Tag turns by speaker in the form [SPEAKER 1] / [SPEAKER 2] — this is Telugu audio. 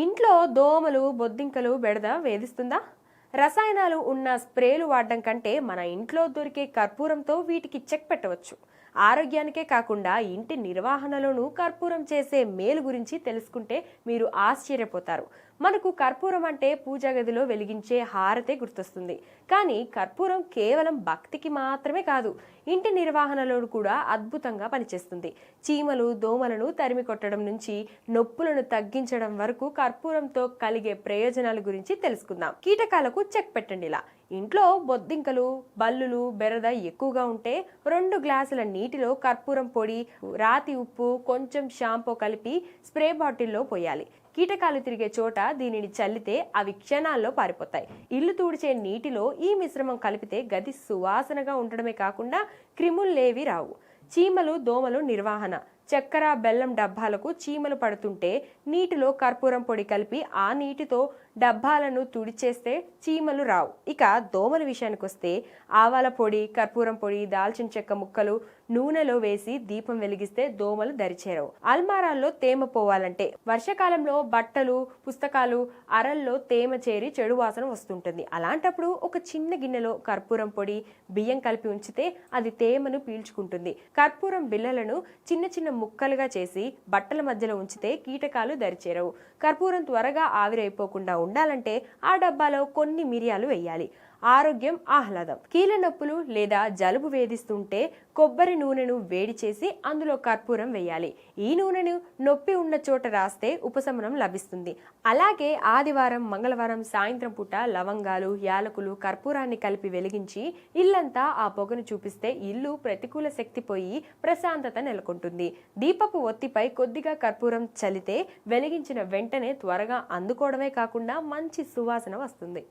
[SPEAKER 1] ఇంట్లో దోమలు, బొద్దింకలు బెడద వేధిస్తుందా? రసాయనాలు ఉన్న స్ప్రేలు వాడడం కంటే మన ఇంట్లో దొరికే కర్పూరంతో వీటికి చెక్ పెట్టవచ్చు. ఆరోగ్యానికే కాకుండా ఇంటి నిర్వహణలోనూ కర్పూరం చేసే మేలు గురించి తెలుసుకుంటే మీరు ఆశ్చర్యపోతారు. మనకు కర్పూరం అంటే పూజా గదిలో వెలిగించే హారతే గుర్తొస్తుంది. కానీ కర్పూరం కేవలం భక్తికి మాత్రమే కాదు, ఇంటి నిర్వహణలో కూడా అద్భుతంగా పనిచేస్తుంది. చీమలు, దోమలను తరిమి కొట్టడం నుంచి నొప్పులను తగ్గించడం వరకు కర్పూరంతో కలిగే ప్రయోజనాల గురించి తెలుసుకుందాం. కీటకాలకు చెక్ పెట్టండి. ఇలా ఇంట్లో బొద్దింకలు, బల్లులు, బెరద ఎక్కువగా ఉంటే 2 గ్లాసుల నీటిలో కర్పూరం పొడి, రాతి ఉప్పు, కొంచెం షాంపూ కలిపి స్ప్రే బాటిల్లో పోయాలి. కీటకాలు తిరిగే చోట దీనిని చల్లితే అవి క్షణాల్లో పారిపోతాయి. ఇల్లు తుడిచే నీటిలో ఈ మిశ్రమం కలిపితే గది సువాసనగా ఉండడమే కాకుండా క్రిములేవి రావు. చీమలు, దోమలు నిర్వహణ. చక్కెర, బెల్లం డబ్బాలకు చీమలు పడుతుంటే నీటిలో కర్పూరం పొడి కలిపి ఆ నీటితో డబ్బాలను తుడిచేస్తే చీమలు రావు. ఇక దోమల విషయానికి వస్తే ఆవాల పొడి, కర్పూరం పొడి, దాల్చిన చెక్క ముక్కలు నూనెలో వేసి దీపం వెలిగిస్తే దోమలు దరిచేరవు. అల్మారాల్లో తేమ పోవాలంటే వర్షాకాలంలో బట్టలు, పుస్తకాలు అరల్లో తేమ చేరి చెడు వాసన వస్తుంటుంది. అలాంటప్పుడు ఒక చిన్న గిన్నెలో కర్పూరం పొడి, బియ్యం కలిపి ఉంచితే అది తేమను పీల్చుకుంటుంది. కర్పూరం బిళ్ళలను చిన్న చిన్న ముక్కలుగా చేసి బట్టల మధ్యలో ఉంచితే కీటకాలు దరిచేరవు. కర్పూరం త్వరగా ఆవిరైపోకుండా ఉండాలంటే ఆ డబ్బాలో కొన్ని మిరియాలు వేయాలి. ఆరోగ్యం, ఆహ్లాదం. కీళ్ళ నొప్పులు లేదా జలుబు వేధిస్తుంటే కొబ్బరి నూనెను వేడి చేసి అందులో కర్పూరం వేయాలి. ఈ నూనెను నొప్పి ఉన్న చోట రాస్తే ఉపశమనం లభిస్తుంది. అలాగే ఆదివారం, మంగళవారం సాయంత్రం పూట లవంగాలు, యాలకులు, కర్పూరాన్ని కలిపి వెలిగించి ఇల్లంతా ఆ పొగను చూపిస్తే ఇల్లు ప్రతికూల శక్తి పోయి ప్రశాంతత నెలకొంటుంది. దీపపు ఒత్తిపై కొద్దిగా కర్పూరం చల్లితే వెలిగించిన వెంటనే త్వరగా అందుకోవడమే కాకుండా మంచి సువాసన వస్తుంది.